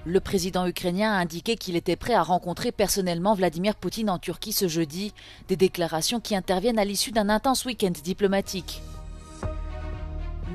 Le président ukrainien a indiqué qu'il était prêt à rencontrer personnellement Vladimir Poutine en Turquie ce jeudi, des déclarations qui interviennent à l'issue d'un intense week-end diplomatique.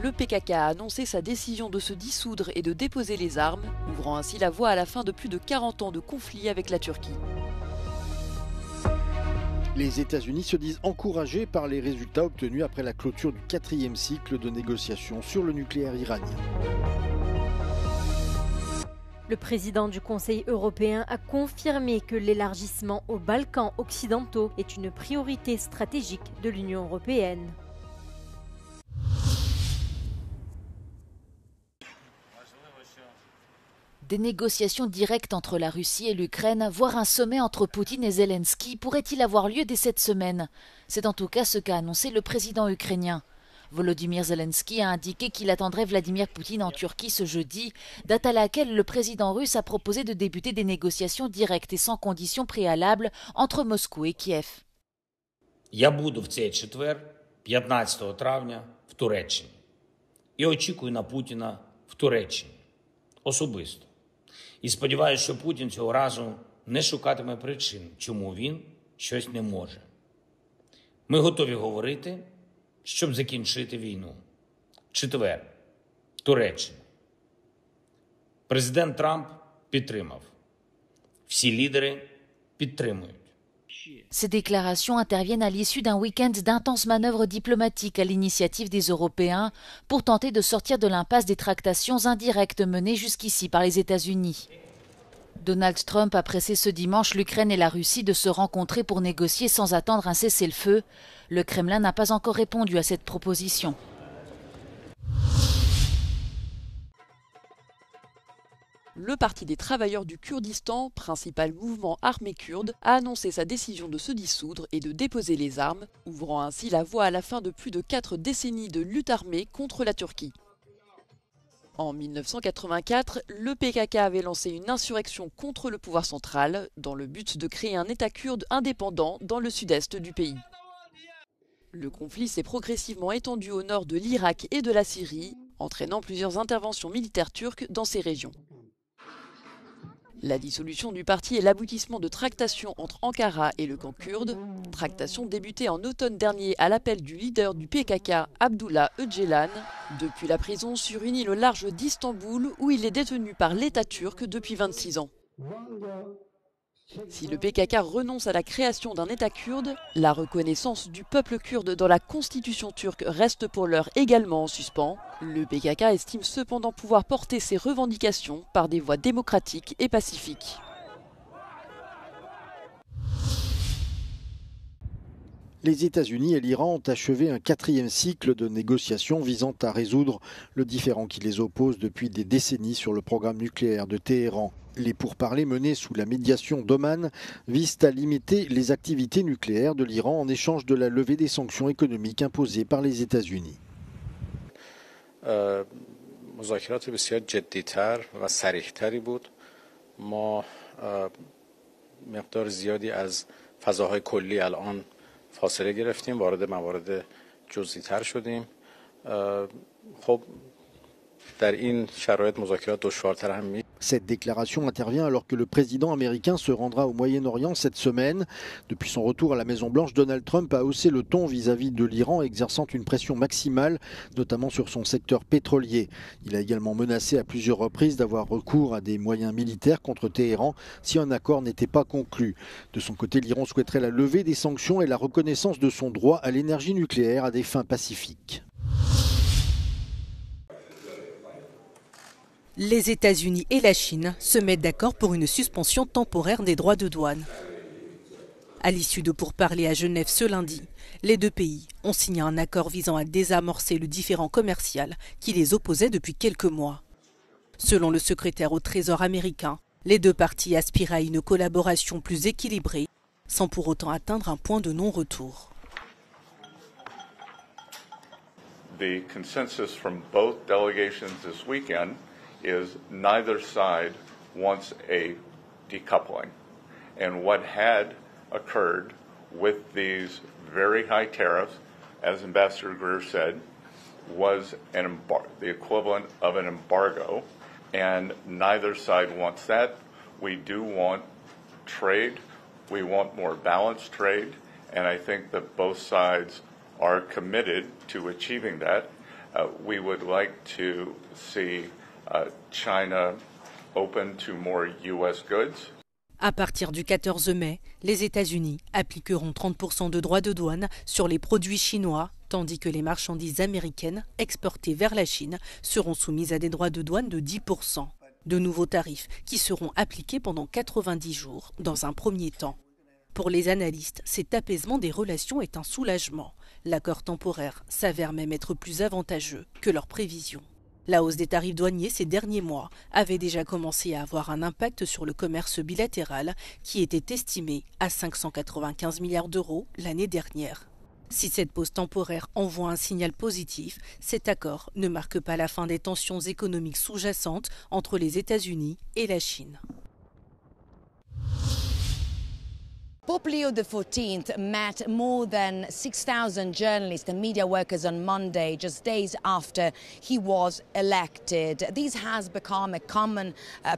Le PKK a annoncé sa décision de se dissoudre et de déposer les armes, ouvrant ainsi la voie à la fin de plus de 40 ans de conflit avec la Turquie. Les États-Unis se disent encouragés par les résultats obtenus après la clôture du 4e cycle de négociations sur le nucléaire iranien. Le président du Conseil européen a confirmé que l'élargissement aux Balkans occidentaux est une priorité stratégique de l'Union européenne. Des négociations directes entre la Russie et l'Ukraine, voire un sommet entre Poutine et Zelensky, pourrait-il avoir lieu dès cette semaine? C'est en tout cas ce qu'a annoncé le président ukrainien. Volodymyr Zelensky a indiqué qu'il attendrait Vladimir Poutine en Turquie ce jeudi, date à laquelle le président russe a proposé de débuter des négociations directes et sans conditions préalables entre Moscou et Kiev. Я буду в цей четвер, 15 травня, в Туреччині. І очікую на Путіна в Туреччині. Особисто. І сподіваюся, що Путін цього разу не шукатиме причин, чому він щось не може. Ми готові говорити, щоб закінчити війну. Четвер. Туреччина. Президент Трамп підтримав. Всі лідери підтримують. Ces déclarations interviennent à l'issue d'un week-end d'intenses manœuvres diplomatiques à l'initiative des Européens pour tenter de sortir de l'impasse des tractations indirectes menées jusqu'ici par les États-Unis. Donald Trump a pressé ce dimanche l'Ukraine et la Russie de se rencontrer pour négocier sans attendre un cessez-le-feu. Le Kremlin n'a pas encore répondu à cette proposition. Le Parti des travailleurs du Kurdistan, principal mouvement armé kurde, a annoncé sa décision de se dissoudre et de déposer les armes, ouvrant ainsi la voie à la fin de plus de 4 décennies de lutte armée contre la Turquie. En 1984, le PKK avait lancé une insurrection contre le pouvoir central, dans le but de créer un État kurde indépendant dans le sud-est du pays. Le conflit s'est progressivement étendu au nord de l'Irak et de la Syrie, entraînant plusieurs interventions militaires turques dans ces régions. La dissolution du parti est l'aboutissement de tractations entre Ankara et le camp kurde, tractations débutées en automne dernier à l'appel du leader du PKK, Abdullah Öcalan, depuis la prison sur une île au large d'Istanbul où il est détenu par l'État turc depuis 26 ans. Si le PKK renonce à la création d'un État kurde, la reconnaissance du peuple kurde dans la constitution turque reste pour l'heure également en suspens. Le PKK estime cependant pouvoir porter ses revendications par des voies démocratiques et pacifiques. Les États-Unis et l'Iran ont achevé un 4e cycle de négociations visant à résoudre le différend qui les oppose depuis des décennies sur le programme nucléaire de Téhéran. Les pourparlers menés sous la médiation d'Oman visent à limiter les activités nucléaires de l'Iran en échange de la levée des sanctions économiques imposées par les États-Unis. مذاکرات بسیار جدی‌تر و صریح‌تری بود. ما مقدار زیادی از فضاهای کلی الان فاصله گرفتیم، وارد موارد جزئی‌تر شدیم. خب در این شرایط مذاکرات دشوارتر هم میشه. Cette déclaration intervient alors que le président américain se rendra au Moyen-Orient cette semaine. Depuis son retour à la Maison-Blanche, Donald Trump a haussé le ton vis-à-vis de l'Iran, exerçant une pression maximale, notamment sur son secteur pétrolier. Il a également menacé à plusieurs reprises d'avoir recours à des moyens militaires contre Téhéran si un accord n'était pas conclu. De son côté, l'Iran souhaiterait la levée des sanctions et la reconnaissance de son droit à l'énergie nucléaire à des fins pacifiques. Les États-Unis et la Chine se mettent d'accord pour une suspension temporaire des droits de douane. À l'issue de pourparlers à Genève ce lundi, les deux pays ont signé un accord visant à désamorcer le différend commercial qui les opposait depuis quelques mois. Selon le secrétaire au Trésor américain, les deux parties aspirent à une collaboration plus équilibrée, sans pour autant atteindre un point de non-retour. The consensus from both delegations this weekend is neither side wants a decoupling. And what had occurred with these very high tariffs, as Ambassador Greer said, was the equivalent of an embargo and neither side wants that. We do want trade. We want more balanced trade, and I think that both sides are committed to achieving that. We would like to see China open to more U.S. goods. À partir du 14 mai, les États-Unis appliqueront 30% de droits de douane sur les produits chinois, tandis que les marchandises américaines exportées vers la Chine seront soumises à des droits de douane de 10%. De nouveaux tarifs qui seront appliqués pendant 90 jours dans un premier temps. Pour les analystes, cet apaisement des relations est un soulagement. L'accord temporaire s'avère même être plus avantageux que leurs prévisions. La hausse des tarifs douaniers ces derniers mois avait déjà commencé à avoir un impact sur le commerce bilatéral qui était estimé à 595 milliards d'euros l'année dernière. Si cette pause temporaire envoie un signal positif, cet accord ne marque pas la fin des tensions économiques sous-jacentes entre les États-Unis et la Chine. Pope Leo XIV met more than 6,000 journalists and media workers on Monday, just days after he was elected. This has become a common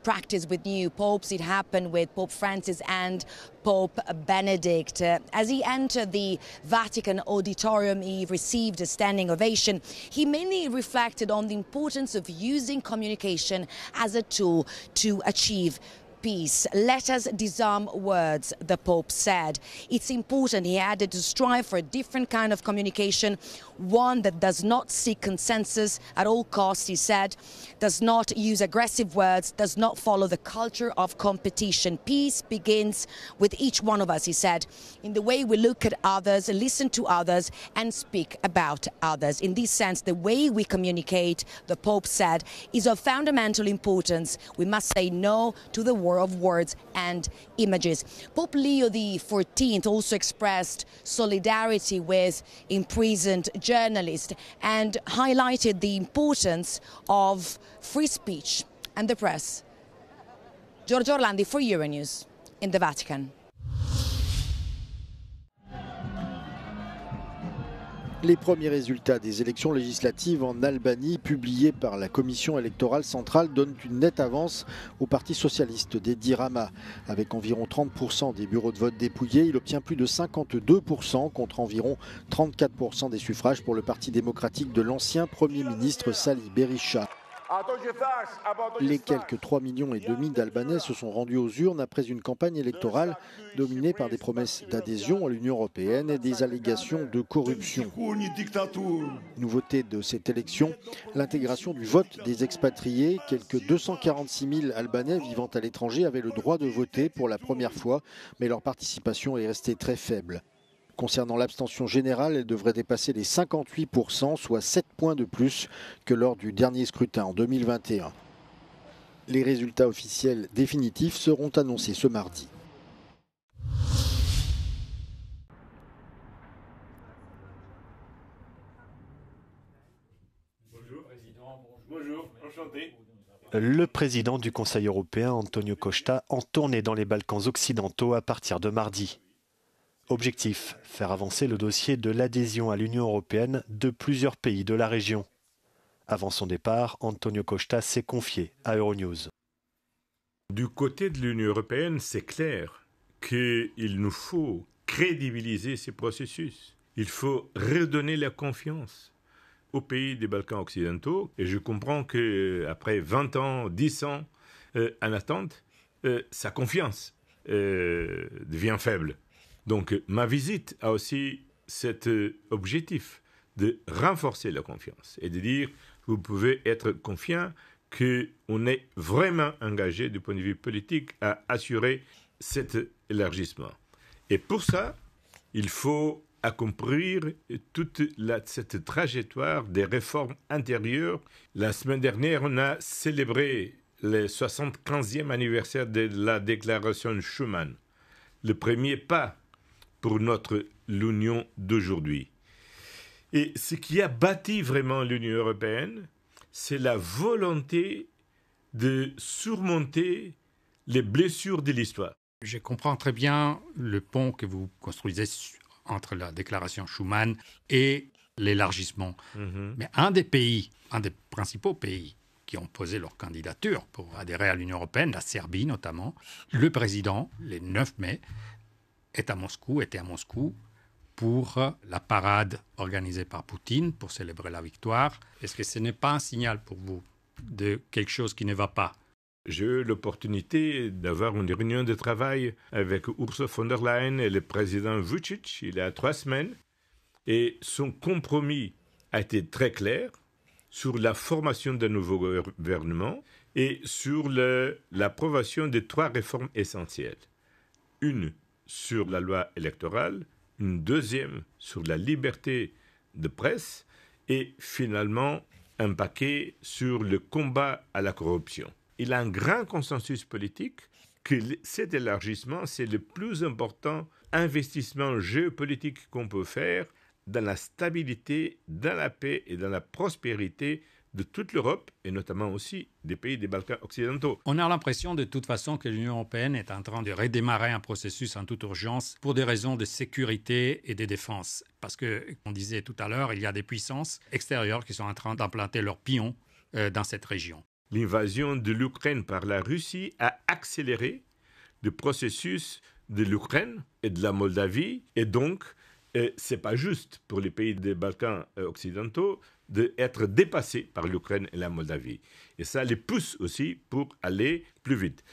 practice with new popes. It happened with Pope Francis and Pope Benedict. As he entered the Vatican auditorium, he received a standing ovation. He mainly reflected on the importance of using communication as a tool to achieve peace. Let us disarm words, the Pope said. It's important, he added, to strive for a different kind of communication, one that does not seek consensus at all costs, he said, does not use aggressive words, does not follow the culture of competition. Peace begins with each one of us, he said, in the way we look at others, listen to others, and speak about others. In this sense, the way we communicate, the Pope said, is of fundamental importance. We must say no to the war of words and images. Pope Leo XIV also expressed solidarity with imprisoned journalists and highlighted the importance of free speech and the press. Giorgio Orlandi for Euronews in the Vatican. Les premiers résultats des élections législatives en Albanie, publiés par la Commission électorale centrale, donnent une nette avance au Parti socialiste d'Edi Rama. Avec environ 30% des bureaux de vote dépouillés, il obtient plus de 52% contre environ 34% des suffrages pour le Parti démocratique de l'ancien Premier ministre Sali Berisha. Les quelques 3,5 millions d'Albanais se sont rendus aux urnes après une campagne électorale dominée par des promesses d'adhésion à l'Union européenne et des allégations de corruption. Nouveauté de cette élection, l'intégration du vote des expatriés. Quelques 246 000 Albanais vivant à l'étranger avaient le droit de voter pour la première fois, mais leur participation est restée très faible. Concernant l'abstention générale, elle devrait dépasser les 58%, soit 7 points de plus que lors du dernier scrutin en 2021. Les résultats officiels définitifs seront annoncés ce mardi. Bonjour, Président. Bonjour, enchanté. Le président du Conseil européen, Antonio Costa, en tournée dans les Balkans occidentaux à partir de mardi. Objectif, faire avancer le dossier de l'adhésion à l'Union européenne de plusieurs pays de la région. Avant son départ, Antonio Costa s'est confié à Euronews. Du côté de l'Union européenne, c'est clair qu'il nous faut crédibiliser ces processus. Il faut redonner la confiance aux pays des Balkans occidentaux. Et je comprends qu'après 20 ans, 10 ans en attente, sa confiance devient faible. Donc ma visite a aussi cet objectif de renforcer la confiance et de dire vous pouvez être confiant qu'on est vraiment engagé du point de vue politique à assurer cet élargissement. Et pour ça, il faut accomplir toute cette trajectoire des réformes intérieures. La semaine dernière, on a célébré le 75e anniversaire de la déclaration Schuman, le premier pas pour l'Union d'aujourd'hui. Et ce qui a bâti vraiment l'Union européenne, c'est la volonté de surmonter les blessures de l'histoire. Je comprends très bien le pont que vous construisez entre la déclaration Schuman et l'élargissement. Mais un des principaux pays qui ont posé leur candidature pour adhérer à l'Union européenne, la Serbie notamment. Le président, le 9 mai, était à Moscou pour la parade organisée par Poutine pour célébrer la victoire. Est-ce que ce n'est pas un signal pour vous de quelque chose qui ne va pas? J'ai eu l'opportunité d'avoir une réunion de travail avec Ursula von der Leyen et le président Vučić il y a 3 semaines. Et son compromis a été très clair sur la formation d'un nouveau gouvernement et sur l'approbation de 3 réformes essentielles. Une sur la loi électorale, une deuxième sur la liberté de presse et finalement un paquet sur le combat à la corruption. Il y a un grand consensus politique que cet élargissement, c'est le plus important investissement géopolitique qu'on peut faire dans la stabilité, dans la paix et dans la prospérité de toute l'Europe et notamment aussi des pays des Balkans occidentaux. On a l'impression de toute façon que l'Union européenne est en train de redémarrer un processus en toute urgence pour des raisons de sécurité et de défense. Parce que, on disait tout à l'heure, il y a des puissances extérieures qui sont en train d'implanter leurs pions dans cette région. L'invasion de l'Ukraine par la Russie a accéléré le processus de l'Ukraine et de la Moldavie et donc ce n'est pas juste pour les pays des Balkans occidentaux d'être dépassés par l'Ukraine et la Moldavie. Et ça les pousse aussi pour aller plus vite.